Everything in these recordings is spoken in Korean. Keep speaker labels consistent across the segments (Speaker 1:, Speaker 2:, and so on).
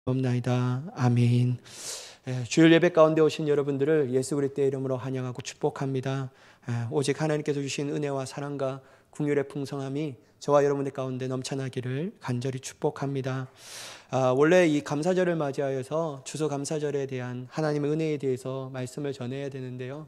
Speaker 1: 없나이다. 아멘. 주일 예배 가운데 오신 여러분들을 예수 그리스도의 이름으로 환영하고 축복합니다. 오직 하나님께서 주신 은혜와 사랑과 긍휼의 풍성함이 저와 여러분들 가운데 넘쳐나기를 간절히 축복합니다. 원래 이 감사절을 맞이하여서 추수감사절에 대한 하나님의 은혜에 대해서 말씀을 전해야 되는데요.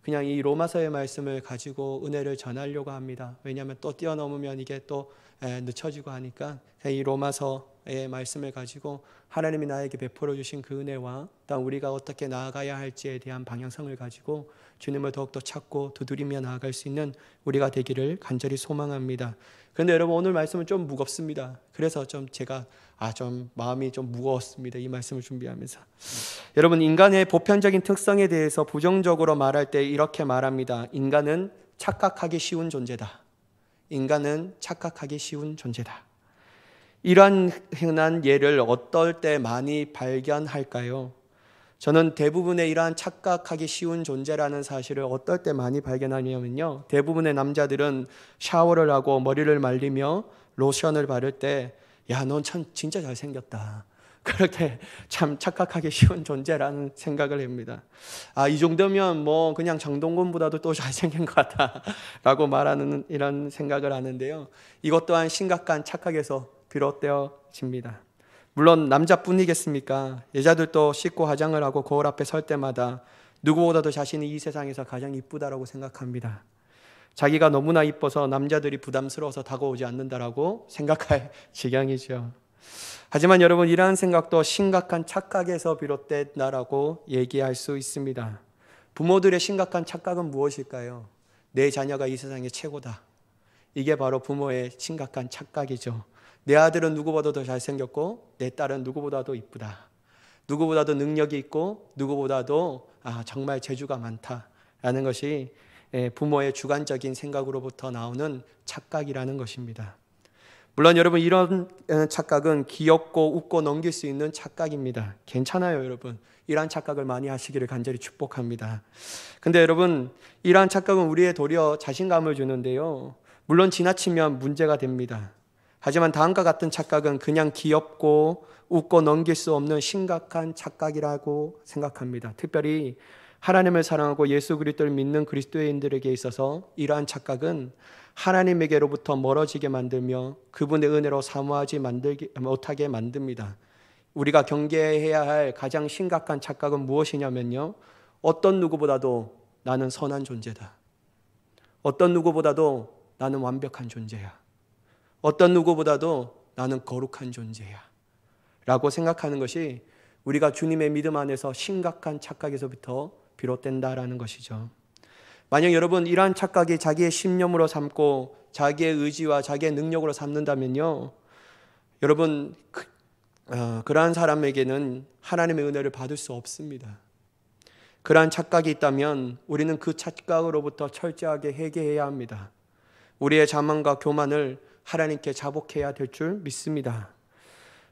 Speaker 1: 그냥 이 로마서의 말씀을 가지고 은혜를 전하려고 합니다. 왜냐하면 또 뛰어넘으면 이게 또 늦춰지고 하니까 이 로마서의 말씀을 가지고 하나님이 나에게 베풀어 주신 그 은혜와 또 우리가 어떻게 나아가야 할지에 대한 방향성을 가지고 주님을 더욱더 찾고 두드리며 나아갈 수 있는 우리가 되기를 간절히 소망합니다. 그런데 여러분, 오늘 말씀은 좀 무겁습니다. 그래서 제가 좀 마음이 좀 무거웠습니다. 이 말씀을 준비하면서. 여러분, 인간의 보편적인 특성에 대해서 부정적으로 말할 때 이렇게 말합니다. 인간은 착각하기 쉬운 존재다. 인간은 착각하기 쉬운 존재다. 이러한 흔한 예를 어떨 때 많이 발견할까요? 저는 대부분의 이러한 착각하기 쉬운 존재라는 사실을 어떨 때 많이 발견하냐면요, 대부분의 남자들은 샤워를 하고 머리를 말리며 로션을 바를 때 야, 넌 참 진짜 잘생겼다, 그렇게 참 착각하기 쉬운 존재라는 생각을 합니다. 이 정도면 뭐 그냥 장동건보다도 또 잘생긴 것 같다 라고 말하는 이런 생각을 하는데요, 이것 또한 심각한 착각에서 비롯되어집니다. 물론 남자뿐이겠습니까? 여자들도 씻고 화장을 하고 거울 앞에 설 때마다 누구보다도 자신이 이 세상에서 가장 이쁘다라고 생각합니다. 자기가 너무나 이뻐서 남자들이 부담스러워서 다가오지 않는다라고 생각할 지경이죠. 하지만 여러분, 이러한 생각도 심각한 착각에서 비롯된다라고 얘기할 수 있습니다. 부모들의 심각한 착각은 무엇일까요? 내 자녀가 이 세상의 최고다. 이게 바로 부모의 심각한 착각이죠. 내 아들은 누구보다도 더 잘생겼고 내 딸은 누구보다도 이쁘다. 누구보다도 능력이 있고 누구보다도 정말 재주가 많다라는 것이 부모의 주관적인 생각으로부터 나오는 착각이라는 것입니다. 물론 여러분, 이런 착각은 귀엽고 웃고 넘길 수 있는 착각입니다. 괜찮아요, 여러분. 이러한 착각을 많이 하시기를 간절히 축복합니다. 근데 여러분, 이러한 착각은 우리의 도리어 자신감을 주는데요, 물론 지나치면 문제가 됩니다. 하지만 다음과 같은 착각은 그냥 귀엽고 웃고 넘길 수 없는 심각한 착각이라고 생각합니다. 특별히 하나님을 사랑하고 예수 그리스도를 믿는 그리스도인들에게 있어서 이러한 착각은 하나님에게로부터 멀어지게 만들며 그분의 은혜로 사모하지 못하게 만듭니다. 우리가 경계해야 할 가장 심각한 착각은 무엇이냐면요, 어떤 누구보다도 나는 선한 존재다. 어떤 누구보다도 나는 완벽한 존재야. 어떤 누구보다도 나는 거룩한 존재야 라고 생각하는 것이 우리가 주님의 믿음 안에서 심각한 착각에서부터 비롯된다라는 것이죠. 만약 여러분, 이러한 착각이 자기의 신념으로 삼고 자기의 의지와 자기의 능력으로 삼는다면요, 여러분, 그러한 사람에게는 하나님의 은혜를 받을 수 없습니다. 그러한 착각이 있다면 우리는 그 착각으로부터 철저하게 회개해야 합니다. 우리의 자만과 교만을 하나님께 자복해야 될 줄 믿습니다.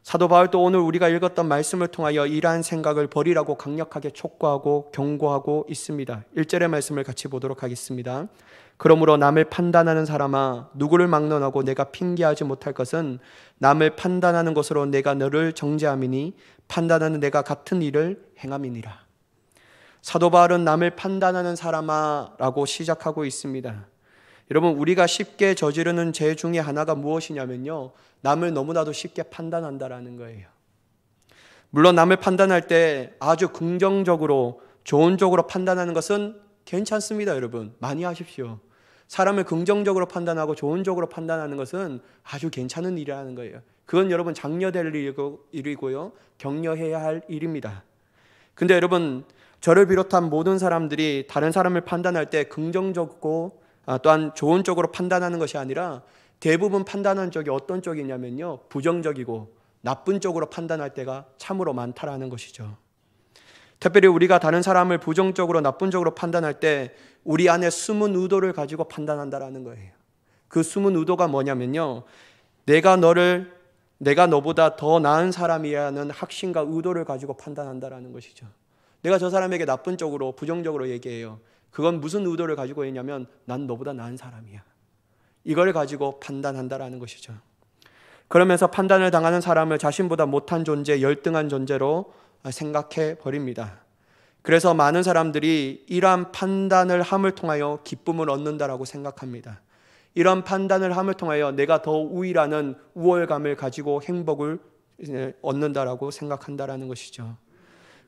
Speaker 1: 사도 바울도 오늘 우리가 읽었던 말씀을 통하여 이러한 생각을 버리라고 강력하게 촉구하고 경고하고 있습니다. 1절의 말씀을 같이 보도록 하겠습니다. 그러므로 남을 판단하는 사람아, 누구를 막론하고 내가 핑계하지 못할 것은 남을 판단하는 것으로 내가 너를 정죄함이니 판단하는 내가 같은 일을 행함이니라. 사도 바울은 남을 판단하는 사람아 라고 시작하고 있습니다. 여러분, 우리가 쉽게 저지르는 죄 중에 하나가 무엇이냐면요, 남을 너무나도 쉽게 판단한다라는 거예요. 물론 남을 판단할 때 아주 긍정적으로 좋은 쪽으로 판단하는 것은 괜찮습니다. 여러분, 많이 하십시오. 사람을 긍정적으로 판단하고 좋은 쪽으로 판단하는 것은 아주 괜찮은 일이라는 거예요. 그건 여러분 장려될 일이고요, 격려해야 할 일입니다. 근데 여러분, 저를 비롯한 모든 사람들이 다른 사람을 판단할 때 긍정적이고 또한 좋은 쪽으로 판단하는 것이 아니라 대부분 판단하는 쪽이 어떤 쪽이냐면요, 부정적이고 나쁜 쪽으로 판단할 때가 참으로 많다라는 것이죠. 특별히 우리가 다른 사람을 부정적으로 나쁜 쪽으로 판단할 때 우리 안에 숨은 의도를 가지고 판단한다라는 거예요. 그 숨은 의도가 뭐냐면요, 내가 너보다 더 나은 사람이라는 확신과 의도를 가지고 판단한다라는 것이죠. 내가 저 사람에게 나쁜 쪽으로 부정적으로 얘기해요. 그건 무슨 의도를 가지고 있냐면 난 너보다 나은 사람이야, 이걸 가지고 판단한다라는 것이죠. 그러면서 판단을 당하는 사람을 자신보다 못한 존재, 열등한 존재로 생각해 버립니다. 그래서 많은 사람들이 이러한 판단을 함을 통하여 기쁨을 얻는다라고 생각합니다. 이런 판단을 함을 통하여 내가 더 우위라는 우월감을 가지고 행복을 얻는다라고 생각한다라는 것이죠.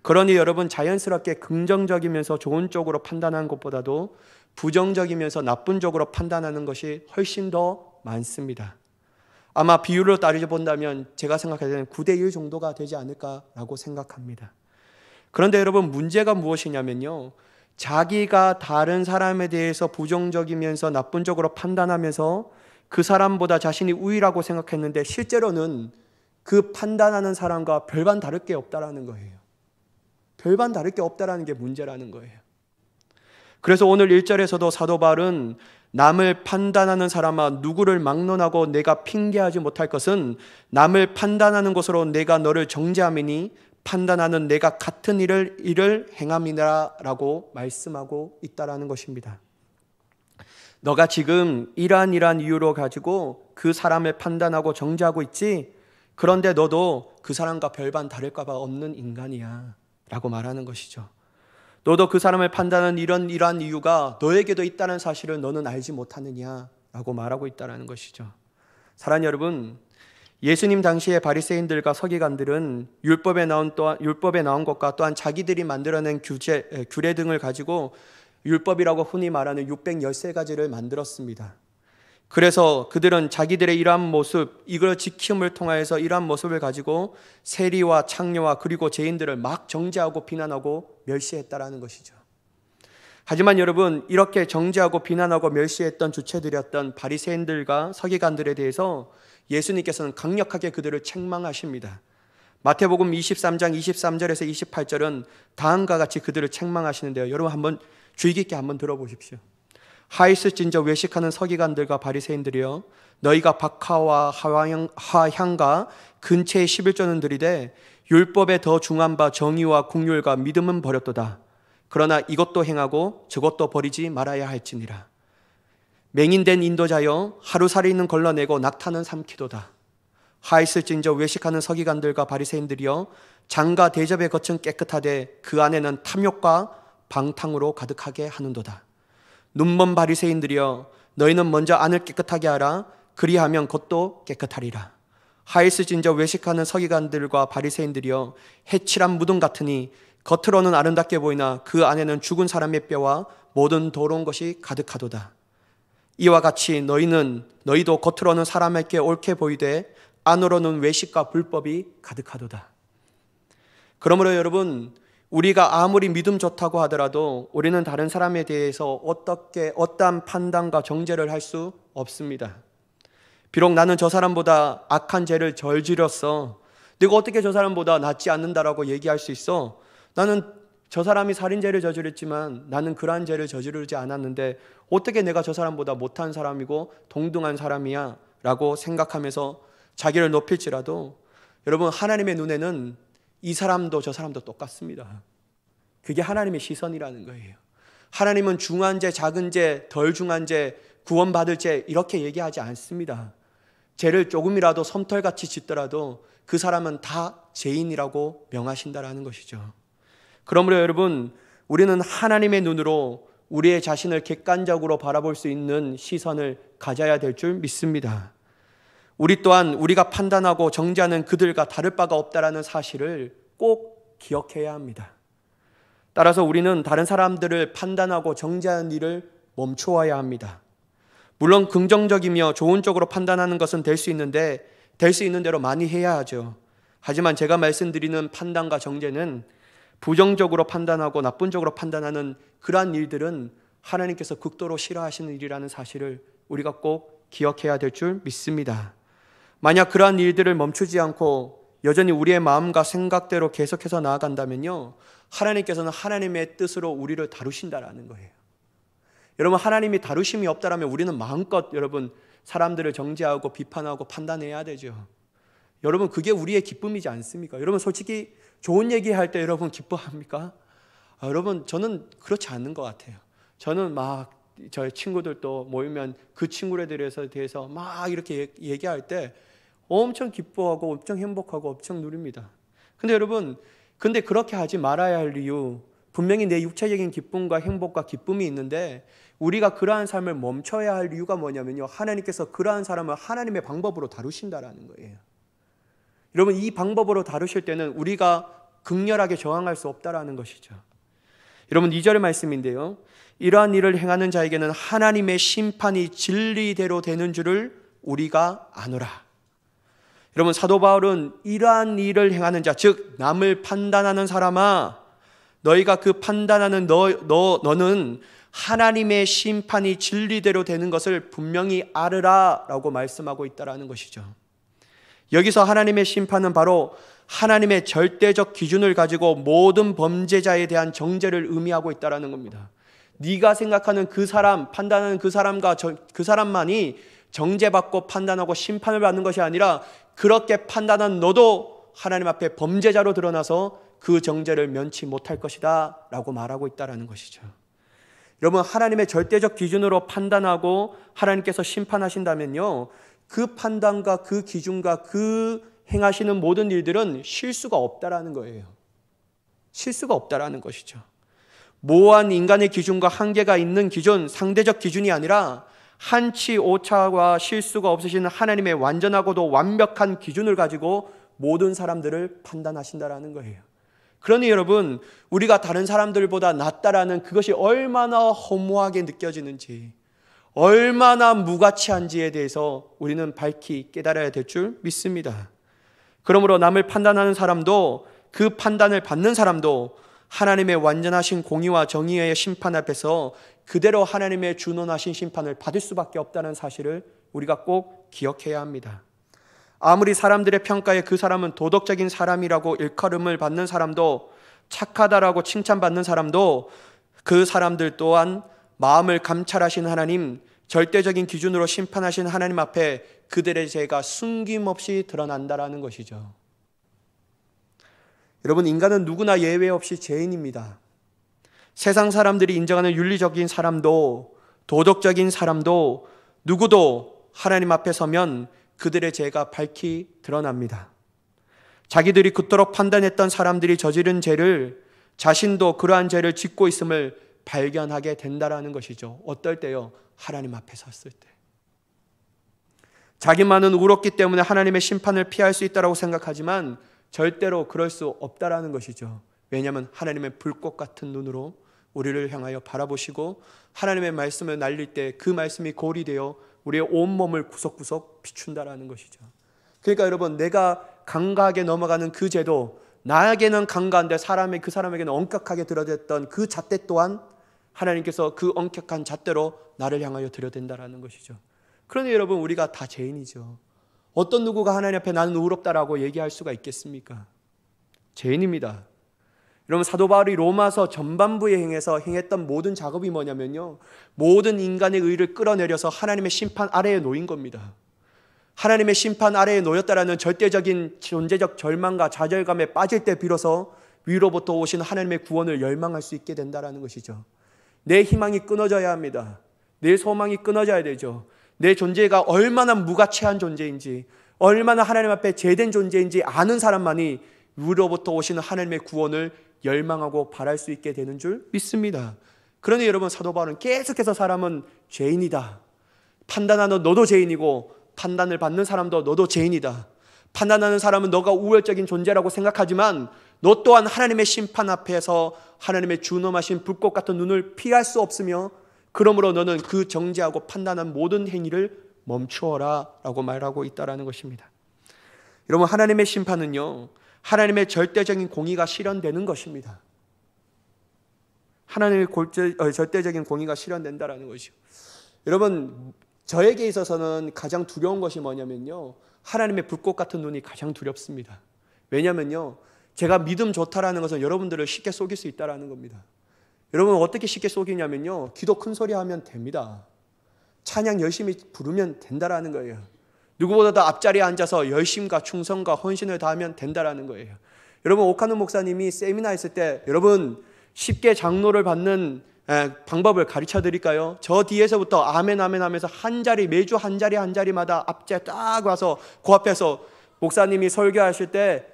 Speaker 1: 그러니 여러분, 자연스럽게 긍정적이면서 좋은 쪽으로 판단하는 것보다도 부정적이면서 나쁜 쪽으로 판단하는 것이 훨씬 더 많습니다. 아마 비율로 따져 본다면 제가 생각할 때는 9대1 정도가 되지 않을까라고 생각합니다. 그런데 여러분, 문제가 무엇이냐면요, 자기가 다른 사람에 대해서 부정적이면서 나쁜 쪽으로 판단하면서 그 사람보다 자신이 우위라고 생각했는데 실제로는 그 판단하는 사람과 별반 다를 게 없다라는 거예요. 별반 다를 게 없다라는 게 문제라는 거예요. 그래서 오늘 1절에서도 사도 바울은 남을 판단하는 사람아, 누구를 막론하고 내가 핑계하지 못할 것은 남을 판단하는 것으로 내가 너를 정죄함이니 판단하는 내가 같은 일을 행함이라 라고 말씀하고 있다라는 것입니다. 너가 지금 이러한 이유로 가지고 그 사람을 판단하고 정죄하고 있지? 그런데 너도 그 사람과 별반 다를까 봐 없는 인간이야 라고 말하는 것이죠. 너도 그 사람을 판단하는 이러한 이유가 너에게도 있다는 사실을 너는 알지 못하느냐 라고 말하고 있다는 것이죠. 사랑하는 여러분, 예수님 당시의 바리새인들과 서기관들은 율법에 나온 것과 또한 자기들이 만들어낸 규례 등을 가지고 율법이라고 흔히 말하는 613가지를 만들었습니다. 그래서 그들은 자기들의 이러한 모습, 이걸 지킴을 통하여서 이러한 모습을 가지고 세리와 창녀와 그리고 죄인들을 막 정죄하고 비난하고 멸시했다라는 것이죠. 하지만 여러분, 이렇게 정죄하고 비난하고 멸시했던 주체들이었던 바리새인들과 서기관들에 대해서 예수님께서는 강력하게 그들을 책망하십니다. 마태복음 23장 23절에서 28절은 다음과 같이 그들을 책망하시는데요, 여러분 한번 주의 깊게 한번 들어보십시오. 하있을진저 외식하는 서기관들과 바리새인들이여, 너희가 박하와 화향과 근체의 11조는 들이되 율법에 더 중한 바 정의와 국률과 믿음은 버렸도다. 그러나 이것도 행하고 저것도 버리지 말아야 할지니라. 맹인된 인도자여, 하루살이는 걸러내고 낙타는 삼키도다. 하있을진저 외식하는 서기관들과 바리새인들이여, 장과 대접의 겉은 깨끗하되 그 안에는 탐욕과 방탕으로 가득하게 하는도다. 눈먼 바리새인들이여, 너희는 먼저 안을 깨끗하게 하라. 그리하면 겉도 깨끗하리라. 하있을진저 외식하는 서기관들과 바리새인들이여, 해칠한 무덤 같으니 겉으로는 아름답게 보이나 그 안에는 죽은 사람의 뼈와 모든 더러운 것이 가득하도다. 이와 같이 너희도 겉으로는 사람에게 옳게 보이되 안으로는 외식과 불법이 가득하도다. 그러므로 여러분, 우리가 아무리 믿음 좋다고 하더라도 우리는 다른 사람에 대해서 어떠한 판단과 정죄를 할 수 없습니다. 비록 나는 저 사람보다 악한 죄를 덜 지렸어, 내가 어떻게 저 사람보다 낫지 않는다라고 얘기할 수 있어? 나는 저 사람이 살인죄를 저질렀지만 나는 그러한 죄를 저지르지 않았는데 어떻게 내가 저 사람보다 못한 사람이고 동등한 사람이야? 라고 생각하면서 자기를 높일지라도, 여러분, 하나님의 눈에는 이 사람도 저 사람도 똑같습니다. 그게 하나님의 시선이라는 거예요. 하나님은 중한 죄, 작은 죄, 덜 중한 죄, 구원받을 죄 이렇게 얘기하지 않습니다. 죄를 조금이라도 솜털같이 짓더라도 그 사람은 다 죄인이라고 명하신다라는 것이죠. 그러므로 여러분, 우리는 하나님의 눈으로 우리의 자신을 객관적으로 바라볼 수 있는 시선을 가져야 될 줄 믿습니다. 우리 또한 우리가 판단하고 정죄하는 그들과 다를 바가 없다라는 사실을 꼭 기억해야 합니다. 따라서 우리는 다른 사람들을 판단하고 정죄하는 일을 멈추어야 합니다. 물론 긍정적이며 좋은 쪽으로 판단하는 것은 될 수 있는데 될 수 있는 대로 많이 해야 하죠. 하지만 제가 말씀드리는 판단과 정죄는 부정적으로 판단하고 나쁜 쪽으로 판단하는 그러한 일들은 하나님께서 극도로 싫어하시는 일이라는 사실을 우리가 꼭 기억해야 될 줄 믿습니다. 만약 그러한 일들을 멈추지 않고 여전히 우리의 마음과 생각대로 계속해서 나아간다면요, 하나님께서는 하나님의 뜻으로 우리를 다루신다라는 거예요. 여러분, 하나님이 다루심이 없다라면 우리는 마음껏 여러분 사람들을 정죄하고 비판하고 판단해야 되죠. 여러분, 그게 우리의 기쁨이지 않습니까? 여러분, 솔직히 좋은 얘기할 때 여러분 기뻐합니까? 여러분, 저는 그렇지 않는 것 같아요. 저는 막 저희 친구들도 모이면 그 친구들에 대해서 막 이렇게 얘기할 때 엄청 기뻐하고 엄청 행복하고 엄청 누립니다. 근데 여러분, 근데 그렇게 하지 말아야 할 이유, 분명히 내 육체적인 기쁨과 행복과 기쁨이 있는데 우리가 그러한 삶을 멈춰야 할 이유가 뭐냐면요, 하나님께서 그러한 사람을 하나님의 방법으로 다루신다라는 거예요. 여러분, 이 방법으로 다루실 때는 우리가 극렬하게 저항할 수 없다라는 것이죠. 여러분, 2절의 말씀인데요, 이러한 일을 행하는 자에게는 하나님의 심판이 진리대로 되는 줄을 우리가 아노라. 여러분, 사도 바울은 이러한 일을 행하는 자, 즉 남을 판단하는 사람아, 너희가 그 판단하는 너는 하나님의 심판이 진리대로 되는 것을 분명히 알으라 라고 말씀하고 있다는 것이죠. 여기서 하나님의 심판은 바로 하나님의 절대적 기준을 가지고 모든 범죄자에 대한 정죄를 의미하고 있다는 겁니다. 네가 생각하는 그 사람, 판단하는 그 사람과 그 사람만이 정죄받고 판단하고 심판을 받는 것이 아니라 그렇게 판단한 너도 하나님 앞에 범죄자로 드러나서 그 정죄를 면치 못할 것이다 라고 말하고 있다는 것이죠. 여러분, 하나님의 절대적 기준으로 판단하고 하나님께서 심판하신다면요, 그 판단과 그 기준과 그 행하시는 모든 일들은 실수가 없다라는 거예요. 실수가 없다라는 것이죠. 모호한 인간의 기준과 한계가 있는 기준, 상대적 기준이 아니라 한치 오차와 실수가 없으신 하나님의 완전하고도 완벽한 기준을 가지고 모든 사람들을 판단하신다라는 거예요. 그러니 여러분, 우리가 다른 사람들보다 낫다라는 그것이 얼마나 허무하게 느껴지는지, 얼마나 무가치한지에 대해서 우리는 밝히 깨달아야 될 줄 믿습니다. 그러므로 남을 판단하는 사람도, 그 판단을 받는 사람도 하나님의 완전하신 공의와 정의의 심판 앞에서 그대로 하나님의 준원하신 심판을 받을 수밖에 없다는 사실을 우리가 꼭 기억해야 합니다. 아무리 사람들의 평가에 그 사람은 도덕적인 사람이라고 일컬음을 받는 사람도, 착하다라고 칭찬받는 사람도, 그 사람들 또한 마음을 감찰하신 하나님, 절대적인 기준으로 심판하신 하나님 앞에 그들의 죄가 숨김없이 드러난다라는 것이죠. 여러분, 인간은 누구나 예외 없이 죄인입니다. 세상 사람들이 인정하는 윤리적인 사람도, 도덕적인 사람도, 누구도 하나님 앞에 서면 그들의 죄가 밝히 드러납니다. 자기들이 그토록 판단했던 사람들이 저지른 죄를, 자신도 그러한 죄를 짓고 있음을 발견하게 된다라는 것이죠. 어떨 때요? 하나님 앞에 섰을 때. 자기만은 울었기 때문에 하나님의 심판을 피할 수 있다고 생각하지만 절대로 그럴 수 없다라는 것이죠. 왜냐하면 하나님의 불꽃 같은 눈으로 우리를 향하여 바라보시고 하나님의 말씀을 날릴 때 그 말씀이 골이 되어 우리의 온몸을 구석구석 비춘다라는 것이죠. 그러니까 여러분, 내가 강가하게 넘어가는 그 죄도 나에게는 강가한데 그 사람에게는 엄격하게 들여댔던 그 잣대 또한 하나님께서 그 엄격한 잣대로 나를 향하여 들여댄다라는 것이죠. 그러니 여러분, 우리가 다 죄인이죠. 어떤 누구가 하나님 앞에 나는 의롭다라고 얘기할 수가 있겠습니까? 죄인입니다. 여러분, 사도 바울이 로마서 전반부에 행했던 모든 작업이 뭐냐면요, 모든 인간의 의를 끌어내려서 하나님의 심판 아래에 놓인 겁니다. 하나님의 심판 아래에 놓였다라는 절대적인 존재적 절망과 좌절감에 빠질 때 비로소 위로부터 오신 하나님의 구원을 열망할 수 있게 된다라는 것이죠. 내 희망이 끊어져야 합니다. 내 소망이 끊어져야 되죠. 내 존재가 얼마나 무가치한 존재인지, 얼마나 하나님 앞에 죄된 존재인지 아는 사람만이 위로부터 오시는 하나님의 구원을 열망하고 바랄 수 있게 되는 줄 믿습니다. 그러니 여러분, 사도 바울은 계속해서 사람은 죄인이다, 판단하는 너도 죄인이고 판단을 받는 사람도 너도 죄인이다, 판단하는 사람은 너가 우월적인 존재라고 생각하지만 너 또한 하나님의 심판 앞에서 하나님의 준엄하신 불꽃 같은 눈을 피할 수 없으며 그러므로 너는 그 정죄하고 판단한 모든 행위를 멈추어라 라고 말하고 있다는 것입니다. 여러분, 하나님의 심판은요, 하나님의 절대적인 공의가 실현되는 것입니다. 하나님의 절대적인 공의가 실현된다는 것이요. 여러분, 저에게 있어서는 가장 두려운 것이 뭐냐면요, 하나님의 불꽃 같은 눈이 가장 두렵습니다. 왜냐면요, 제가 믿음 좋다라는 것은 여러분들을 쉽게 속일 수 있다는 겁니다. 여러분, 어떻게 쉽게 속이냐면요, 기도 큰 소리 하면 됩니다. 찬양 열심히 부르면 된다라는 거예요. 누구보다도 앞자리에 앉아서 열심과 충성과 헌신을 다하면 된다라는 거예요. 여러분, 오카노 목사님이 세미나 했을 때 여러분 쉽게 장로를 받는 방법을 가르쳐 드릴까요? 저 뒤에서부터 아멘 아멘 하면서 매주 한 자리마다 앞에 딱 와서 그 앞에서 목사님이 설교하실 때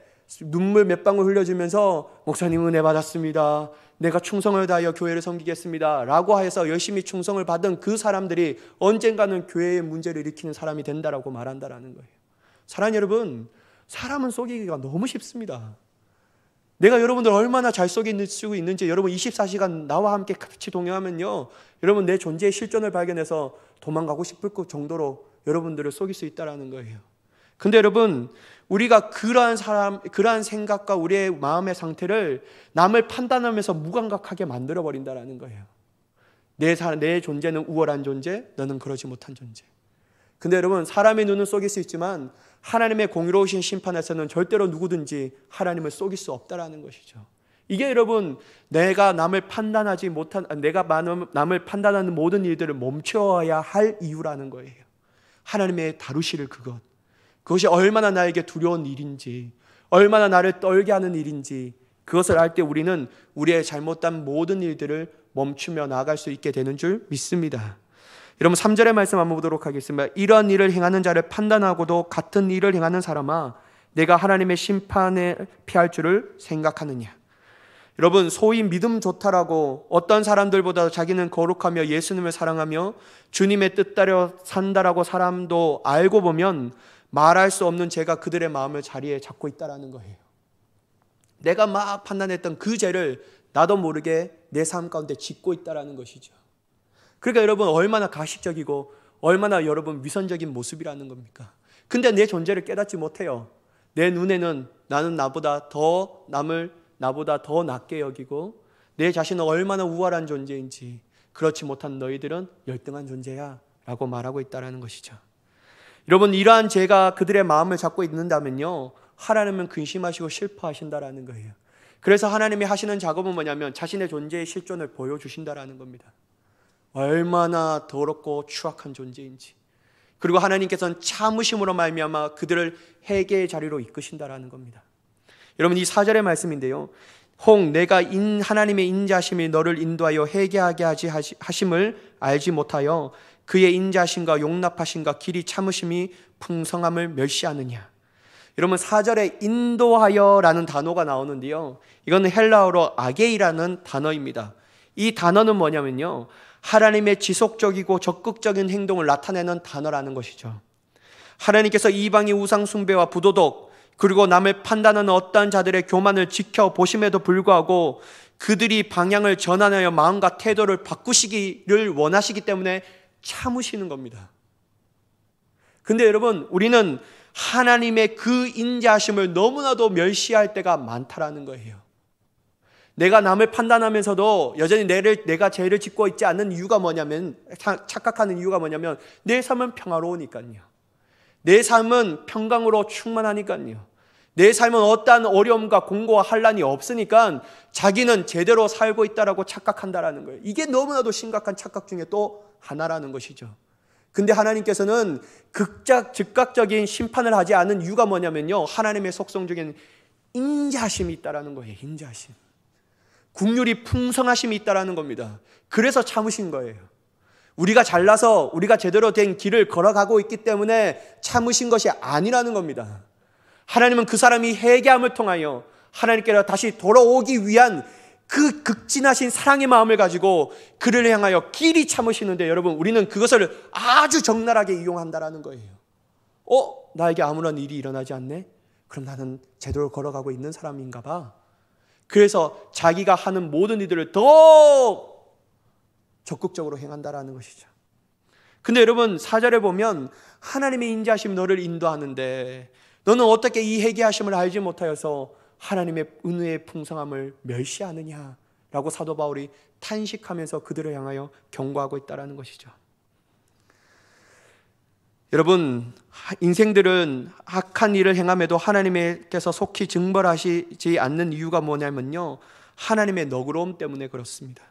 Speaker 1: 눈물 몇 방울 흘려주면서 목사님 은혜 받았습니다, 내가 충성을 다하여 교회를 섬기겠습니다 라고 해서 열심히 충성을 받은 그 사람들이 언젠가는 교회의 문제를 일으키는 사람이 된다라고 말한다라는 거예요. 사랑하는 여러분, 사람은 속이기가 너무 쉽습니다. 내가 여러분들 얼마나 잘 속이고 있는지 여러분 24시간 나와 함께 같이 동행하면요, 여러분 내 존재의 실존을 발견해서 도망가고 싶을 정도로 여러분들을 속일 수 있다는 거예요. 근데 여러분, 우리가 그러한 생각과 우리의 마음의 상태를 남을 판단하면서 무감각하게 만들어 버린다는 거예요. 내 존재는 우월한 존재, 너는 그러지 못한 존재. 근데 여러분, 사람의 눈은 속일 수 있지만 하나님의 공의로우신 심판에서는 절대로 누구든지 하나님을 속일 수 없다라는 것이죠. 이게 여러분, 내가 남을 판단하는 모든 일들을 멈춰야 할 이유라는 거예요. 하나님의 다루실 그것이 얼마나 나에게 두려운 일인지, 얼마나 나를 떨게 하는 일인지, 그것을 알 때 우리는 우리의 잘못된 모든 일들을 멈추며 나아갈 수 있게 되는 줄 믿습니다. 여러분 3절의 말씀 한번 보도록 하겠습니다. 이런 일을 행하는 자를 판단하고도 같은 일을 행하는 사람아, 내가 하나님의 심판에 피할 줄을 생각하느냐. 여러분, 소위 믿음 좋다라고 어떤 사람들보다 자기는 거룩하며 예수님을 사랑하며 주님의 뜻 따라 산다라고 사람도 알고 보면 말할 수 없는 죄가 그들의 마음을 자리에 잡고 있다는 거예요. 내가 막 판단했던 그 죄를 나도 모르게 내 삶 가운데 짓고 있다는 것이죠. 그러니까 여러분, 얼마나 가식적이고 얼마나 여러분 위선적인 모습이라는 겁니까? 근데 내 존재를 깨닫지 못해요. 내 눈에는 나는 나보다 더 낮게 여기고 내 자신은 얼마나 우월한 존재인지, 그렇지 못한 너희들은 열등한 존재야 라고 말하고 있다는 것이죠. 여러분, 이러한 죄가 그들의 마음을 잡고 있는다면요, 하나님은 근심하시고 슬퍼하신다라는 거예요. 그래서 하나님이 하시는 작업은 뭐냐면 자신의 존재의 실존을 보여주신다라는 겁니다. 얼마나 더럽고 추악한 존재인지, 그리고 하나님께서는 참으심으로 말미암아 그들을 회개의 자리로 이끄신다라는 겁니다. 여러분, 이 4절의 말씀인데요, 혹 내가 하나님의 인자심이 너를 인도하여 회개하게 하심을 알지 못하여 그의 인자심과 용납하심과 길이 참으심이 풍성함을 멸시하느냐. 여러분, 4절에 인도하여라는 단어가 나오는데요, 이건 헬라어로 아게이라는 단어입니다. 이 단어는 뭐냐면요, 하나님의 지속적이고 적극적인 행동을 나타내는 단어라는 것이죠. 하나님께서 이방의 우상 숭배와 부도덕, 그리고 남을 판단하는 어떠한 자들의 교만을 지켜보심에도 불구하고 그들이 방향을 전환하여 마음과 태도를 바꾸시기를 원하시기 때문에 참으시는 겁니다. 근데 여러분, 우리는 하나님의 그 인자하심을 너무나도 멸시할 때가 많다라는 거예요. 내가 남을 판단하면서도 여전히 내가 죄를 짓고 있지 않는 이유가 뭐냐면, 착각하는 이유가 뭐냐면, 내 삶은 평화로우니까요. 내 삶은 평강으로 충만하니까요. 내 삶은 어떠한 어려움과 공고와 환난이 없으니까 자기는 제대로 살고 있다라고 착각한다라는 거예요. 이게 너무나도 심각한 착각 중에 또 하나라는 것이죠. 근데 하나님께서는 즉각적인 심판을 하지 않은 이유가 뭐냐면요, 하나님의 속성 중에는 인자하심이 있다라는 거예요. 인자하심, 긍휼이 풍성하심이 있다라는 겁니다. 그래서 참으신 거예요. 우리가 잘나서 우리가 제대로 된 길을 걸어가고 있기 때문에 참으신 것이 아니라는 겁니다. 하나님은 그 사람이 회개함을 통하여 하나님께로 다시 돌아오기 위한 그 극진하신 사랑의 마음을 가지고 그를 향하여 길이 참으시는데, 여러분, 우리는 그것을 아주 적나라하게 이용한다라는 거예요. 나에게 아무런 일이 일어나지 않네? 그럼 나는 제대로 걸어가고 있는 사람인가 봐. 그래서 자기가 하는 모든 일들을 더 적극적으로 행한다라는 것이죠. 근데 여러분, 4절에 보면 하나님의 인자하심이 너를 인도하는데 너는 어떻게 이 회개하심을 알지 못하여서 하나님의 은혜의 풍성함을 멸시하느냐라고 사도 바울이 탄식하면서 그들을 향하여 경고하고 있다는 것이죠. 여러분, 인생들은 악한 일을 행함에도 하나님께서 속히 징벌하시지 않는 이유가 뭐냐면요, 하나님의 너그러움 때문에 그렇습니다.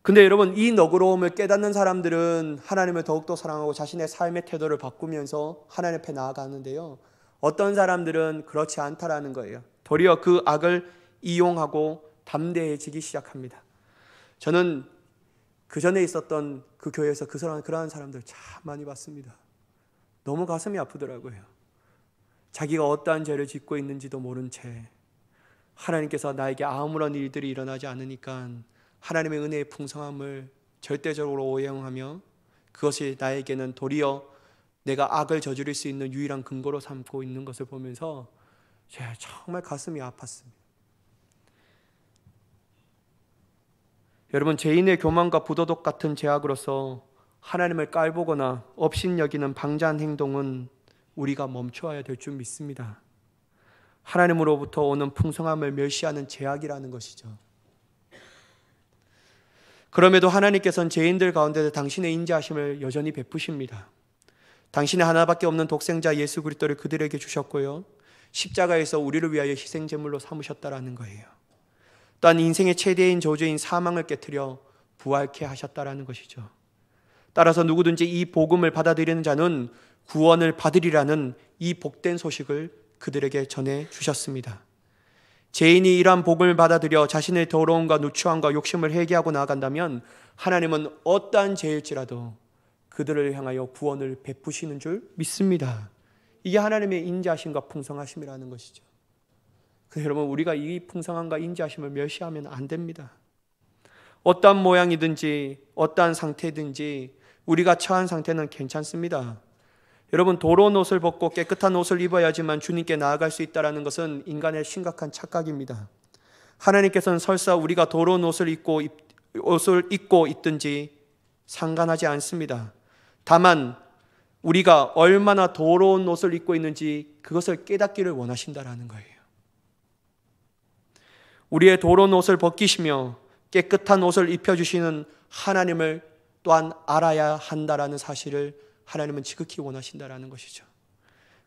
Speaker 1: 근데 여러분, 이 너그러움을 깨닫는 사람들은 하나님을 더욱더 사랑하고 자신의 삶의 태도를 바꾸면서 하나님 앞에 나아가는데요, 어떤 사람들은 그렇지 않다라는 거예요. 도리어 그 악을 이용하고 담대해지기 시작합니다. 저는 그 전에 있었던 그 교회에서 그러한 사람들 참 많이 봤습니다. 너무 가슴이 아프더라고요. 자기가 어떠한 죄를 짓고 있는지도 모른 채 하나님께서 나에게 아무런 일들이 일어나지 않으니까 하나님의 은혜의 풍성함을 절대적으로 오해하며 그것이 나에게는 도리어 내가 악을 저지를 수 있는 유일한 근거로 삼고 있는 것을 보면서 제가 정말 가슴이 아팠습니다. 여러분, 죄인의 교만과 부도덕 같은 죄악으로서 하나님을 깔보거나 업신여기는 방자한 행동은 우리가 멈춰야 될 줄 믿습니다. 하나님으로부터 오는 풍성함을 멸시하는 죄악이라는 것이죠. 그럼에도 하나님께서는 죄인들 가운데 당신의 인자하심을 여전히 베푸십니다. 당신의 하나밖에 없는 독생자 예수 그리스도를 그들에게 주셨고요, 십자가에서 우리를 위하여 희생제물로 삼으셨다라는 거예요. 또한 인생의 최대인 저주인 사망을 깨트려 부활케 하셨다라는 것이죠. 따라서 누구든지 이 복음을 받아들이는 자는 구원을 받으리라는 이 복된 소식을 그들에게 전해 주셨습니다. 죄인이 이러한 복음을 받아들여 자신의 더러움과 누추함과 욕심을 회개하고 나아간다면 하나님은 어떠한 죄일지라도 그들을 향하여 구원을 베푸시는 줄 믿습니다. 이게 하나님의 인자하심과 풍성하심이라는 것이죠. 그래서 여러분, 우리가 이 풍성함과 인자하심을 멸시하면 안 됩니다. 어떠한 모양이든지 어떠한 상태든지 우리가 처한 상태는 괜찮습니다. 여러분, 더러운 옷을 벗고 깨끗한 옷을 입어야지만 주님께 나아갈 수 있다는 것은 인간의 심각한 착각입니다. 하나님께서는 설사 우리가 더러운 옷을 입고 있든지 상관하지 않습니다. 다만 우리가 얼마나 더러운 옷을 입고 있는지 그것을 깨닫기를 원하신다는 거예요. 우리의 더러운 옷을 벗기시며 깨끗한 옷을 입혀주시는 하나님을 또한 알아야 한다라는 사실을 하나님은 지극히 원하신다라는 것이죠.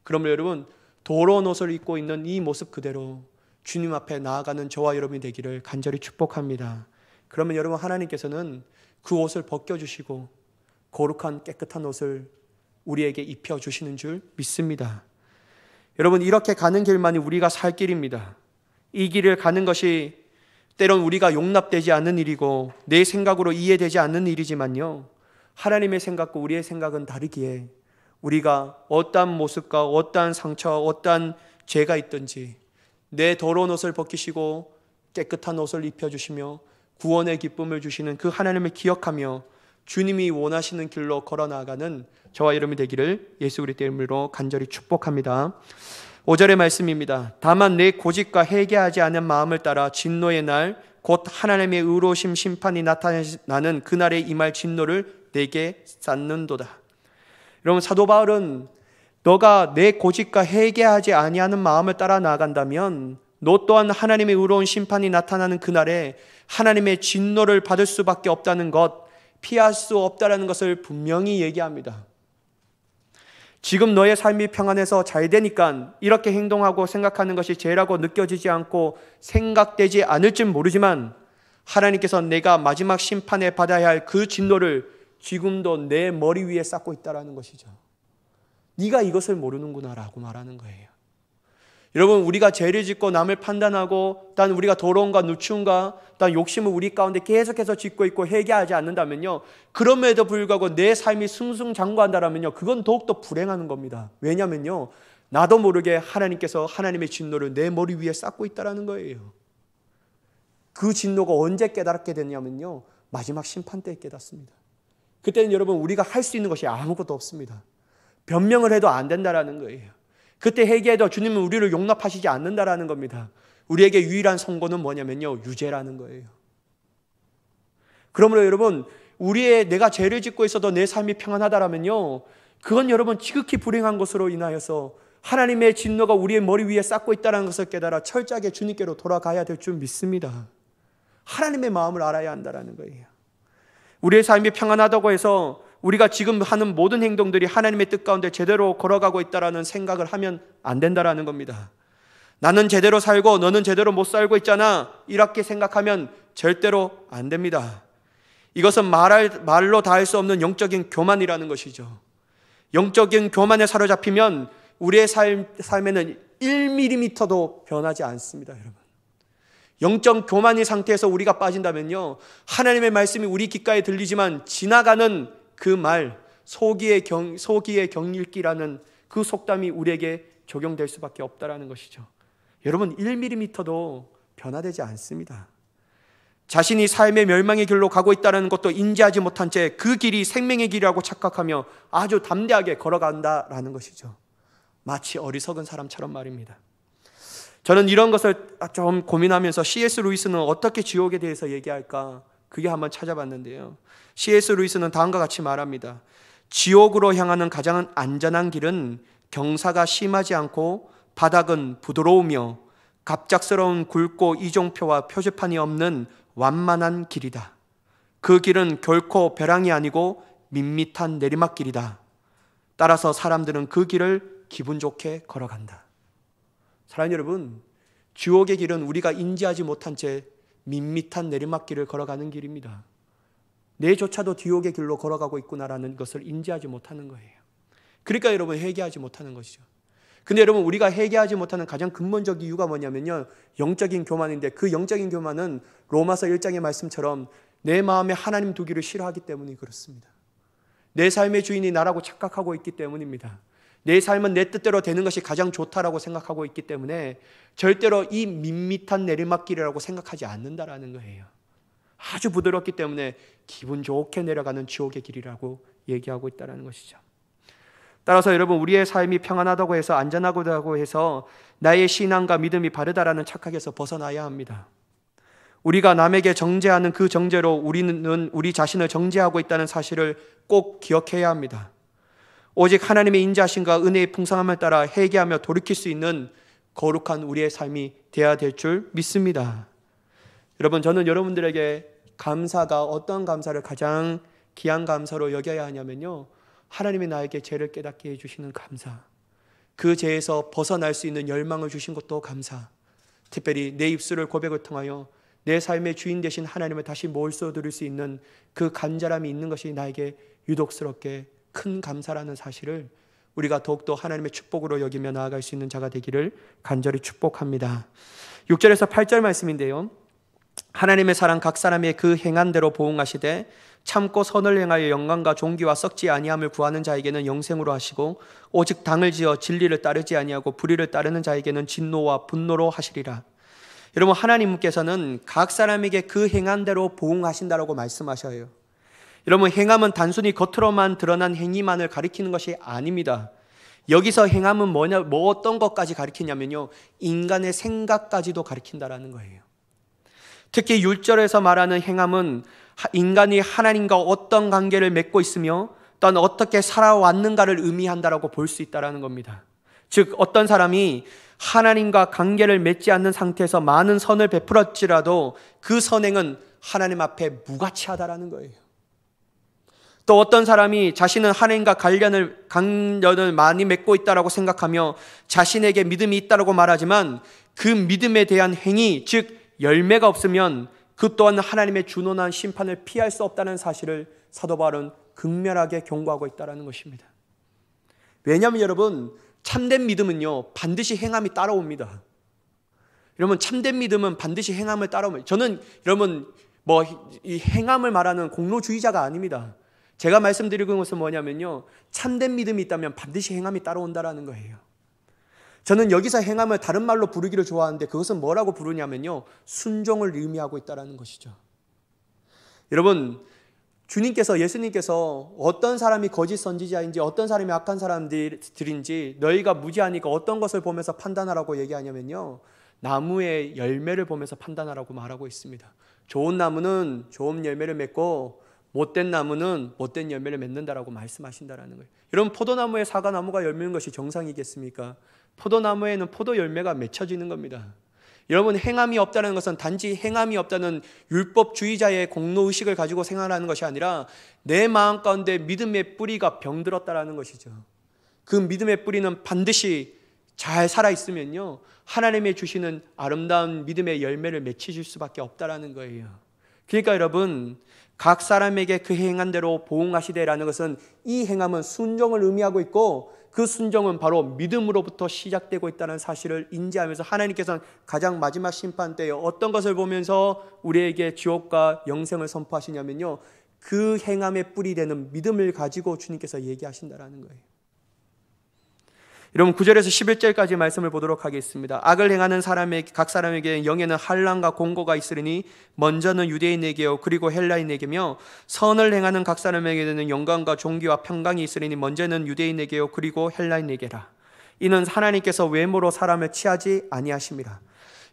Speaker 1: 그러면 여러분, 더러운 옷을 입고 있는 이 모습 그대로 주님 앞에 나아가는 저와 여러분이 되기를 간절히 축복합니다. 그러면 여러분, 하나님께서는 그 옷을 벗겨주시고 거룩한 깨끗한 옷을 우리에게 입혀주시는 줄 믿습니다. 여러분, 이렇게 가는 길만이 우리가 살 길입니다. 이 길을 가는 것이 때론 우리가 용납되지 않는 일이고 내 생각으로 이해되지 않는 일이지만요, 하나님의 생각과 우리의 생각은 다르기에 우리가 어떠한 모습과 어떠한 상처, 어떠한 죄가 있든지 내 더러운 옷을 벗기시고 깨끗한 옷을 입혀주시며 구원의 기쁨을 주시는 그 하나님을 기억하며 주님이 원하시는 길로 걸어나가는 저와 여러분이 되기를 예수 그리스도의 이름으로 간절히 축복합니다. 5절의 말씀입니다. 다만 내 고집과 회개하지 않은 마음을 따라 진노의 날 곧 하나님의 의로우심 심판이 나타나는 그날에 임할 진노를 내게 쌓는도다. 여러분, 사도 바울은 너가 내 고집과 회개하지 아니하는 마음을 따라 나아간다면 너 또한 하나님의 의로운 심판이 나타나는 그날에 하나님의 진노를 받을 수밖에 없다는 것, 피할 수 없다는 것을 분명히 얘기합니다. 지금 너의 삶이 평안해서 잘 되니까 이렇게 행동하고 생각하는 것이 죄라고 느껴지지 않고 생각되지 않을진 모르지만 하나님께서 내가 마지막 심판에 받아야 할 그 진노를 지금도 내 머리 위에 쌓고 있다는 것이죠. 네가 이것을 모르는구나 라고 말하는 거예요. 여러분, 우리가 죄를 짓고 남을 판단하고 단 우리가 더러움과 누추움과 단 욕심을 우리 가운데 계속해서 짓고 있고 회개하지 않는다면요, 그럼에도 불구하고 내 삶이 승승장구한다면요, 그건 더욱더 불행한 겁니다. 왜냐면요, 나도 모르게 하나님께서 하나님의 진노를 내 머리 위에 쌓고 있다는 거예요. 그 진노가 언제 깨달게 되냐면요, 마지막 심판 때에 깨닫습니다. 그때는 여러분, 우리가 할 수 있는 것이 아무것도 없습니다. 변명을 해도 안 된다는 거예요. 그때 회개해도 주님은 우리를 용납하시지 않는다라는 겁니다. 우리에게 유일한 선고는 뭐냐면요, 유죄라는 거예요. 그러므로 여러분, 내가 죄를 짓고 있어도 내 삶이 평안하다라면요, 그건 여러분 지극히 불행한 것으로 인하여서 하나님의 진노가 우리의 머리 위에 쌓고 있다는 것을 깨달아 철저하게 주님께로 돌아가야 될 줄 믿습니다. 하나님의 마음을 알아야 한다는 거예요. 우리의 삶이 평안하다고 해서 우리가 지금 하는 모든 행동들이 하나님의 뜻 가운데 제대로 걸어가고 있다는 생각을 하면 안 된다는 겁니다. 나는 제대로 살고 너는 제대로 못 살고 있잖아, 이렇게 생각하면 절대로 안 됩니다. 이것은 말로 다 할 수 없는 영적인 교만이라는 것이죠. 영적인 교만에 사로잡히면 우리의 삶에는 1mm도 변하지 않습니다. 여러분, 영적 교만의 상태에서 우리가 빠진다면요, 하나님의 말씀이 우리 귓가에 들리지만 지나가는 그 말, 소기의 경읽기라는 그 속담이 우리에게 적용될 수밖에 없다라는 것이죠. 여러분, 1mm도 변화되지 않습니다. 자신이 삶의 멸망의 길로 가고 있다는 것도 인지하지 못한 채 그 길이 생명의 길이라고 착각하며 아주 담대하게 걸어간다라는 것이죠. 마치 어리석은 사람처럼 말입니다. 저는 이런 것을 좀 고민하면서 C.S. 루이스는 어떻게 지옥에 대해서 얘기할까, 그게 한번 찾아봤는데요. C.S. 루이스는 다음과 같이 말합니다. 지옥으로 향하는 가장 안전한 길은 경사가 심하지 않고 바닥은 부드러우며 갑작스러운 굵고 이종표와 표지판이 없는 완만한 길이다. 그 길은 결코 벼랑이 아니고 밋밋한 내리막길이다. 따라서 사람들은 그 길을 기분 좋게 걸어간다. 사랑하는 여러분, 지옥의 길은 우리가 인지하지 못한 채 밋밋한 내리막길을 걸어가는 길입니다. 내조차도 지옥의 길로 걸어가고 있구나라는 것을 인지하지 못하는 거예요. 그러니까 여러분, 회개하지 못하는 것이죠. 근데 여러분, 우리가 회개하지 못하는 가장 근본적 이유가 뭐냐면요, 영적인 교만인데, 그 영적인 교만은 로마서 1장의 말씀처럼 내 마음에 하나님 두기를 싫어하기 때문이 그렇습니다. 내 삶의 주인이 나라고 착각하고 있기 때문입니다. 내 삶은 내 뜻대로 되는 것이 가장 좋다라고 생각하고 있기 때문에 절대로 이 밋밋한 내리막길이라고 생각하지 않는다라는 거예요. 아주 부드럽기 때문에 기분 좋게 내려가는 지옥의 길이라고 얘기하고 있다는 것이죠. 따라서 여러분, 우리의 삶이 평안하다고 해서, 안전하다고 해서 나의 신앙과 믿음이 바르다라는 착각에서 벗어나야 합니다. 우리가 남에게 정죄하는 그 정죄로 우리는 우리 자신을 정죄하고 있다는 사실을 꼭 기억해야 합니다. 오직 하나님의 인자하심과 은혜의 풍성함을 따라 회개하며 돌이킬 수 있는 거룩한 우리의 삶이 되어야 될 줄 믿습니다. 여러분, 저는 여러분들에게 감사가 어떤 감사를 가장 귀한 감사로 여겨야 하냐면요, 하나님이 나에게 죄를 깨닫게 해주시는 감사, 그 죄에서 벗어날 수 있는 열망을 주신 것도 감사, 특별히 내 입술을 고백을 통하여 내 삶의 주인 되신 하나님을 다시 몰수드릴 수 있는 그 간절함이 있는 것이 나에게 유독스럽게 큰 감사라는 사실을 우리가 더욱더 하나님의 축복으로 여기며 나아갈 수 있는 자가 되기를 간절히 축복합니다. 6절에서 8절 말씀인데요, 하나님의 사랑 각 사람의 그 행한 대로 보응하시되 참고 선을 행하여 영광과 존귀와 썩지 아니함을 구하는 자에게는 영생으로 하시고 오직 당을 지어 진리를 따르지 아니하고 불의를 따르는 자에게는 진노와 분노로 하시리라. 여러분, 하나님께서는 각 사람에게 그 행한 대로 보응하신다라고 말씀하셔요. 여러분, 행함은 단순히 겉으로만 드러난 행위만을 가리키는 것이 아닙니다. 여기서 행함은 뭐 어떤 것까지 가리키냐면요, 인간의 생각까지도 가리킨다라는 거예요. 특히 6절에서 말하는 행함은 인간이 하나님과 어떤 관계를 맺고 있으며 또한 어떻게 살아왔는가를 의미한다라고 볼 수 있다는 겁니다. 즉, 어떤 사람이 하나님과 관계를 맺지 않는 상태에서 많은 선을 베풀었지라도 그 선행은 하나님 앞에 무가치하다라는 거예요. 또 어떤 사람이 자신은 하나님과 관련을 많이 맺고 있다라고 생각하며 자신에게 믿음이 있다라고 말하지만 그 믿음에 대한 행위, 즉 열매가 없으면 그 또한 하나님의 준원한 심판을 피할 수 없다는 사실을 사도 바울은 극렬하게 경고하고 있다는 것입니다. 왜냐하면 여러분, 참된 믿음은요, 반드시 행함이 따라옵니다. 여러분, 참된 믿음은 반드시 행함을 따라옵니다. 저는 여러분 이 행함을 말하는 공로주의자가 아닙니다. 제가 말씀드리는 것은 뭐냐면요, 참된 믿음이 있다면 반드시 행함이 따라온다라는 거예요. 저는 여기서 행함을 다른 말로 부르기를 좋아하는데 그것은 뭐라고 부르냐면요, 순종을 의미하고 있다는 것이죠. 여러분, 주님께서, 예수님께서 어떤 사람이 거짓 선지자인지 어떤 사람이 악한 사람들인지 너희가 무지하니까 어떤 것을 보면서 판단하라고 얘기하냐면요, 나무의 열매를 보면서 판단하라고 말하고 있습니다. 좋은 나무는 좋은 열매를 맺고 못된 나무는 못된 열매를 맺는다라고 말씀하신다라는 거예요. 여러분, 포도나무에 사과나무가 열매는 것이 정상이겠습니까? 포도나무에는 포도 열매가 맺혀지는 겁니다. 여러분, 행함이 없다는 것은 단지 행함이 없다는 율법주의자의 공로의식을 가지고 생활하는 것이 아니라 내 마음 가운데 믿음의 뿌리가 병들었다는 것이죠. 그 믿음의 뿌리는 반드시 잘 살아있으면요, 하나님의 주시는 아름다운 믿음의 열매를 맺히실 수밖에 없다는 거예요. 그러니까 여러분, 각 사람에게 그 행한 대로 보응하시되라는 것은 이 행함은 순종을 의미하고 있고 그 순종은 바로 믿음으로부터 시작되고 있다는 사실을 인지하면서 하나님께서는 가장 마지막 심판 때에 어떤 것을 보면서 우리에게 지옥과 영생을 선포하시냐면요, 그 행함의 뿌리 되는 믿음을 가지고 주님께서 얘기하신다라는 거예요. 여러분 9절에서 11절까지 말씀을 보도록 하겠습니다. 악을 행하는 각 사람에게 영에는 환난과 공고가 있으리니 먼저는 유대인에게요 그리고 헬라인에게며 선을 행하는 각 사람에게는 영광과 존귀와 평강이 있으리니 먼저는 유대인에게요 그리고 헬라인에게라. 이는 하나님께서 외모로 사람을 취하지 아니하심이라.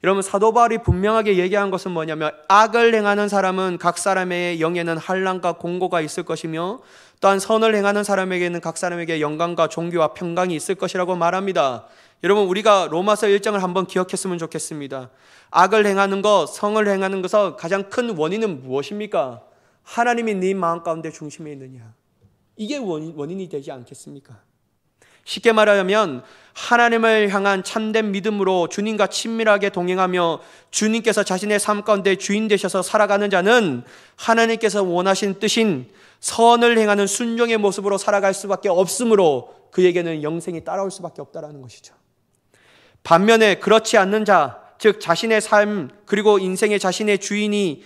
Speaker 1: 여러분 사도 바울이 분명하게 얘기한 것은 뭐냐면 악을 행하는 사람은 각 사람의 영에는 환난과 공고가 있을 것이며 또한 선을 행하는 사람에게는 각 사람에게 영광과 존귀와 평강이 있을 것이라고 말합니다. 여러분 우리가 로마서 1장을 한번 기억했으면 좋겠습니다. 악을 행하는 것, 성을 행하는 것의 가장 큰 원인은 무엇입니까? 하나님이 네 마음 가운데 중심에 있느냐, 이게 원인이 되지 않겠습니까? 쉽게 말하면 하나님을 향한 참된 믿음으로 주님과 친밀하게 동행하며 주님께서 자신의 삶 가운데 주인 되셔서 살아가는 자는 하나님께서 원하신 뜻인 선을 행하는 순종의 모습으로 살아갈 수밖에 없으므로 그에게는 영생이 따라올 수밖에 없다는 것이죠. 반면에 그렇지 않는 자, 즉 자신의 삶 그리고 인생의 자신이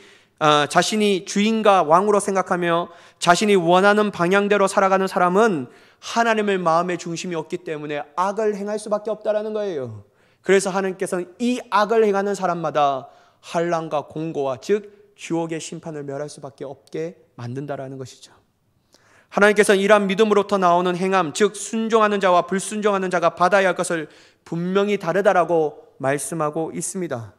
Speaker 1: 주인과 왕으로 생각하며 자신이 원하는 방향대로 살아가는 사람은 하나님을 마음의 중심이 없기 때문에 악을 행할 수밖에 없다는 거예요. 그래서 하나님께서는 이 악을 행하는 사람마다 환난과 공고와 즉 지옥의 심판을 멸할 수밖에 없게 만든다라는 것이죠. 하나님께서는 이러한 믿음으로부터 나오는 행함, 즉 순종하는 자와 불순종하는 자가 받아야 할 것을 분명히 다르다라고 말씀하고 있습니다.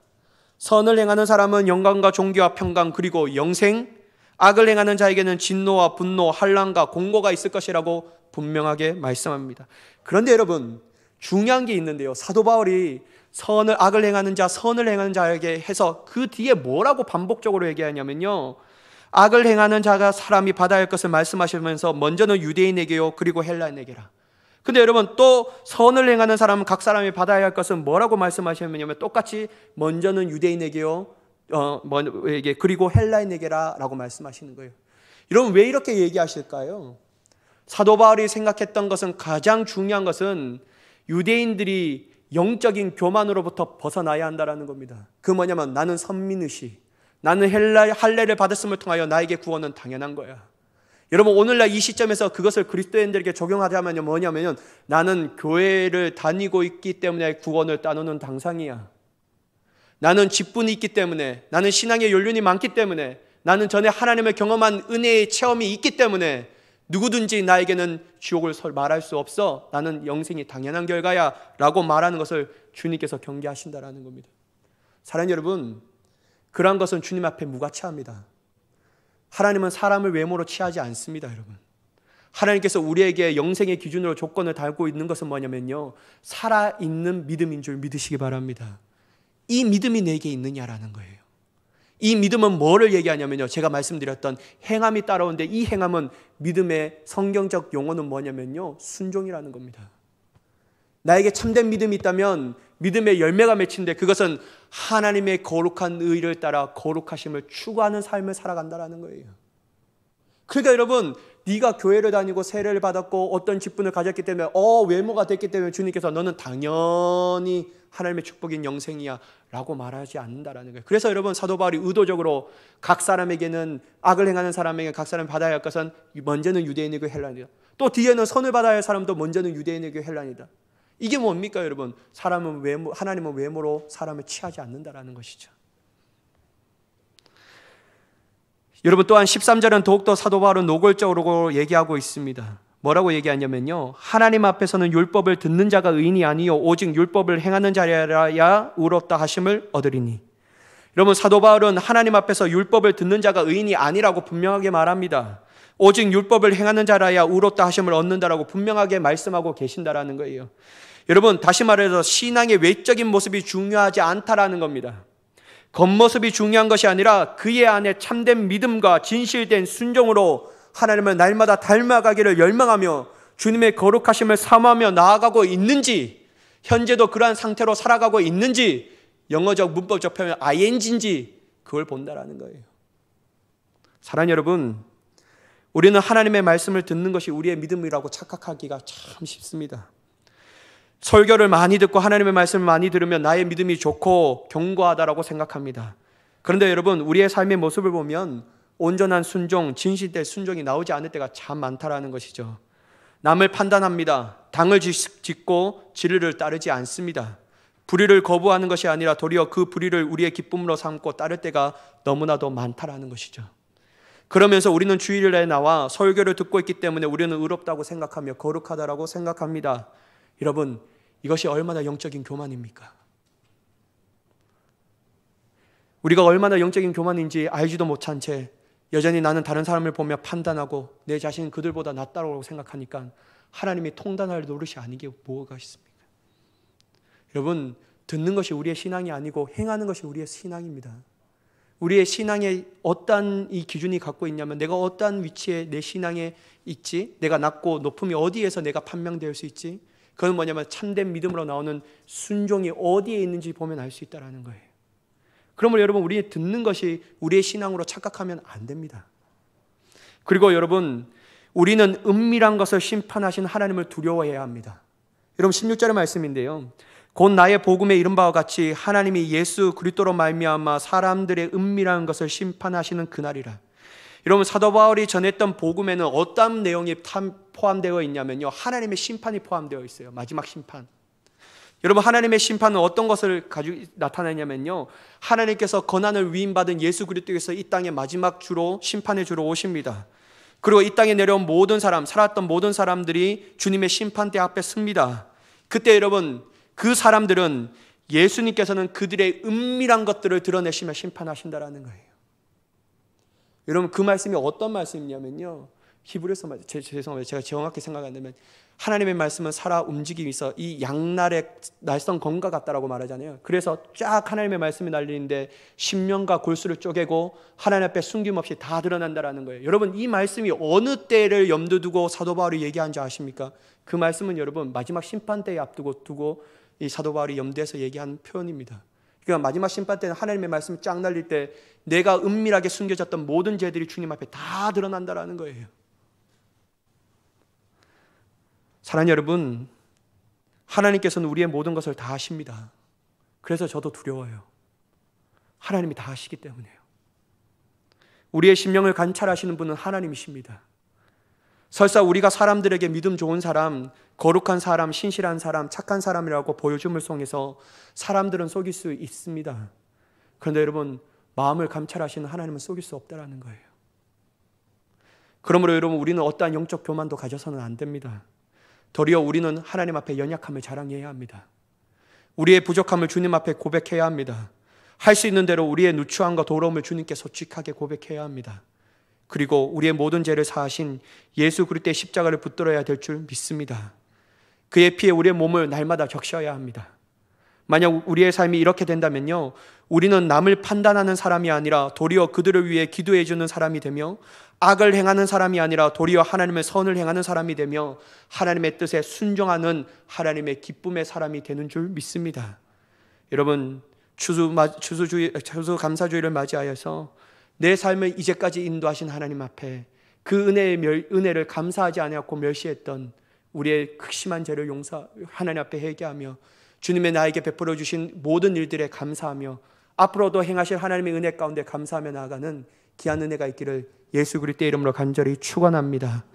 Speaker 1: 선을 행하는 사람은 영광과 존귀와 평강 그리고 영생, 악을 행하는 자에게는 진노와 분노, 환난과 공고가 있을 것이라고 분명하게 말씀합니다. 그런데 여러분 중요한 게 있는데요, 사도 바울이 악을 행하는 자, 선을 행하는 자에게 해서 그 뒤에 뭐라고 반복적으로 얘기하냐면요, 악을 행하는 자가 사람이 받아야 할 것을 말씀하시면서 먼저는 유대인에게요 그리고 헬라인에게라. 근데 여러분 또 선을 행하는 사람은 각 사람이 받아야 할 것은 뭐라고 말씀하시냐면 똑같이 먼저는 유대인에게요 그리고 헬라인에게라 라고 말씀하시는 거예요. 여러분 왜 이렇게 얘기하실까요? 사도 바울이 생각했던 것은, 가장 중요한 것은 유대인들이 영적인 교만으로부터 벗어나야 한다는 겁니다. 그 뭐냐면 나는 선민의식, 나는 할례를 받았음을 통하여 나에게 구원은 당연한 거야. 여러분 오늘날 이 시점에서 그것을 그리스도인들에게 적용하자면 뭐냐면 나는 교회를 다니고 있기 때문에 구원을 따놓는 당상이야. 나는 직분이 있기 때문에, 나는 신앙의 연륜이 많기 때문에, 나는 전에 하나님을 경험한 은혜의 체험이 있기 때문에 누구든지 나에게는 지옥을 말할 수 없어, 나는 영생이 당연한 결과야 라고 말하는 것을 주님께서 경계하신다라는 겁니다. 사랑하는 여러분, 그러한 것은 주님 앞에 무가치합니다. 하나님은 사람을 외모로 취하지 않습니다. 여러분, 하나님께서 우리에게 영생의 기준으로 조건을 달고 있는 것은 뭐냐면요, 살아있는 믿음인 줄 믿으시기 바랍니다. 이 믿음이 내게 있느냐라는 거예요. 이 믿음은 뭐를 얘기하냐면요, 제가 말씀드렸던 행함이 따라오는데 이 행함은 믿음의 성경적 용어는 뭐냐면요, 순종이라는 겁니다. 나에게 참된 믿음이 있다면 믿음의 열매가 맺힌데 그것은 하나님의 거룩한 의를 따라 거룩하심을 추구하는 삶을 살아간다는 거예요. 그러니까 여러분, 네가 교회를 다니고 세례를 받았고 어떤 직분을 가졌기 때문에 외모가 됐기 때문에 주님께서 너는 당연히 하나님의 축복인 영생이야 라고 말하지 않는다라는 거예요. 그래서 여러분 사도 바울이 의도적으로 각 사람에게는, 악을 행하는 사람에게 각 사람이 받아야 할 것은 먼저는 유대인이고 헬라인이다, 또 뒤에는 선을 받아야 할 사람도 먼저는 유대인이고 헬라인이다. 이게 뭡니까 여러분? 하나님은 외모로 사람을 취하지 않는다라는 것이죠. 여러분 또한 13절은 더욱더 사도 바울은 노골적으로 얘기하고 있습니다. 뭐라고 얘기하냐면요, 하나님 앞에서는 율법을 듣는 자가 의인이 아니요 오직 율법을 행하는 자라야 의롭다 하심을 얻으리니. 여러분 사도 바울은 하나님 앞에서 율법을 듣는 자가 의인이 아니라고 분명하게 말합니다. 오직 율법을 행하는 자라야 의롭다 하심을 얻는다라고 분명하게 말씀하고 계신다라는 거예요. 여러분 다시 말해서 신앙의 외적인 모습이 중요하지 않다라는 겁니다. 겉모습이 중요한 것이 아니라 그의 안에 참된 믿음과 진실된 순종으로 하나님을 날마다 닮아가기를 열망하며 주님의 거룩하심을 사모하며 나아가고 있는지, 현재도 그러한 상태로 살아가고 있는지, 영어적 문법적 표현 ing인지 그걸 본다라는 거예요. 사랑하는 여러분, 우리는 하나님의 말씀을 듣는 것이 우리의 믿음이라고 착각하기가 참 쉽습니다. 설교를 많이 듣고 하나님의 말씀을 많이 들으면 나의 믿음이 좋고 견고하다라고 생각합니다. 그런데 여러분, 우리의 삶의 모습을 보면 온전한 순종, 진실된 순종이 나오지 않을 때가 참 많다라는 것이죠. 남을 판단합니다. 당을 짓고 진리를 따르지 않습니다. 불의를 거부하는 것이 아니라 도리어 그 불의를 우리의 기쁨으로 삼고 따를 때가 너무나도 많다라는 것이죠. 그러면서 우리는 주일에 나와 설교를 듣고 있기 때문에 우리는 의롭다고 생각하며 거룩하다라고 생각합니다. 여러분, 이것이 얼마나 영적인 교만입니까? 우리가 얼마나 영적인 교만인지 알지도 못한 채 여전히 나는 다른 사람을 보며 판단하고 내 자신은 그들보다 낫다고 생각하니까 하나님이 통단할 노릇이 아니게 뭐가 있습니까? 여러분, 듣는 것이 우리의 신앙이 아니고 행하는 것이 우리의 신앙입니다. 우리의 신앙에 어떤 이 기준이 갖고 있냐면 내가 어떤 위치에 내 신앙에 있지? 내가 낮고 높음이 어디에서 내가 판명될 수 있지? 그건 뭐냐면 참된 믿음으로 나오는 순종이 어디에 있는지 보면 알 수 있다는 거예요. 그러면 여러분, 우리 듣는 것이 우리의 신앙으로 착각하면 안 됩니다. 그리고 여러분, 우리는 은밀한 것을 심판하신 하나님을 두려워해야 합니다. 여러분, 16절의 말씀인데요. 곧 나의 복음에 이른 바와 같이 하나님이 예수 그리스도로 말미암아 사람들의 은밀한 것을 심판하시는 그날이라. 여러분, 사도 바울이 전했던 복음에는 어떤 내용이 포함되어 있냐면요, 하나님의 심판이 포함되어 있어요. 마지막 심판. 여러분, 하나님의 심판은 어떤 것을 가지고 나타내냐면요, 하나님께서 고난을 위임받은 예수 그리스도께서 이 땅에 마지막 주로 심판의 주로 오십니다. 그리고 이 땅에 내려온 모든 사람, 살았던 모든 사람들이 주님의 심판대 앞에 섭니다. 그때 여러분, 그 사람들은 예수님께서는 그들의 은밀한 것들을 드러내시며 심판하신다라는 거예요. 여러분, 그 말씀이 어떤 말씀이냐면요, 히브리서 말씀, 죄송합니다. 제가 정확히 생각 안 나면 하나님의 말씀은 살아 움직임이 있어 이 양날의 날선 검과 같다라고 말하잖아요. 그래서 쫙 하나님의 말씀이 날리는데 심령과 골수를 쪼개고 하나님 앞에 숨김없이 다 드러난다라는 거예요. 여러분, 이 말씀이 어느 때를 염두 두고 사도 바울이 얘기한 줄 아십니까? 그 말씀은 여러분 마지막 심판 때에 앞두고 이 사도 바울이 염두에서 얘기한 표현입니다. 그러니까 마지막 심판 때는 하나님의 말씀이 쫙 날릴 때 내가 은밀하게 숨겨졌던 모든 죄들이 주님 앞에 다 드러난다라는 거예요. 사랑하는 여러분, 하나님께서는 우리의 모든 것을 다 아십니다. 그래서 저도 두려워요. 하나님이 다 아시기 때문에요. 우리의 심령을 관찰하시는 분은 하나님이십니다. 설사 우리가 사람들에게 믿음 좋은 사람, 거룩한 사람, 신실한 사람, 착한 사람이라고 보여줌을 통해서 사람들은 속일 수 있습니다. 그런데 여러분, 마음을 감찰하시는 하나님은 속일 수 없다는 거예요. 그러므로 여러분, 우리는 어떠한 영적 교만도 가져서는 안 됩니다. 도리어 우리는 하나님 앞에 연약함을 자랑해야 합니다. 우리의 부족함을 주님 앞에 고백해야 합니다. 할 수 있는 대로 우리의 누추함과 더러움을 주님께 솔직하게 고백해야 합니다. 그리고 우리의 모든 죄를 사하신 예수 그리스도의 십자가를 붙들어야 될 줄 믿습니다. 그의 피에 우리의 몸을 날마다 적셔야 합니다. 만약 우리의 삶이 이렇게 된다면요, 우리는 남을 판단하는 사람이 아니라 도리어 그들을 위해 기도해 주는 사람이 되며, 악을 행하는 사람이 아니라 도리어 하나님의 선을 행하는 사람이 되며, 하나님의 뜻에 순종하는 하나님의 기쁨의 사람이 되는 줄 믿습니다. 여러분, 추수감사주의를 맞이하여서 내 삶을 이제까지 인도하신 하나님 앞에 그 은혜를 감사하지 아니하고 멸시했던 우리의 극심한 죄를 하나님 앞에 회개하며 주님의 나에게 베풀어 주신 모든 일들에 감사하며 앞으로도 행하실 하나님의 은혜 가운데 감사하며 나아가는 귀한 은혜가 있기를 예수 그리스도의 이름으로 간절히 축원합니다.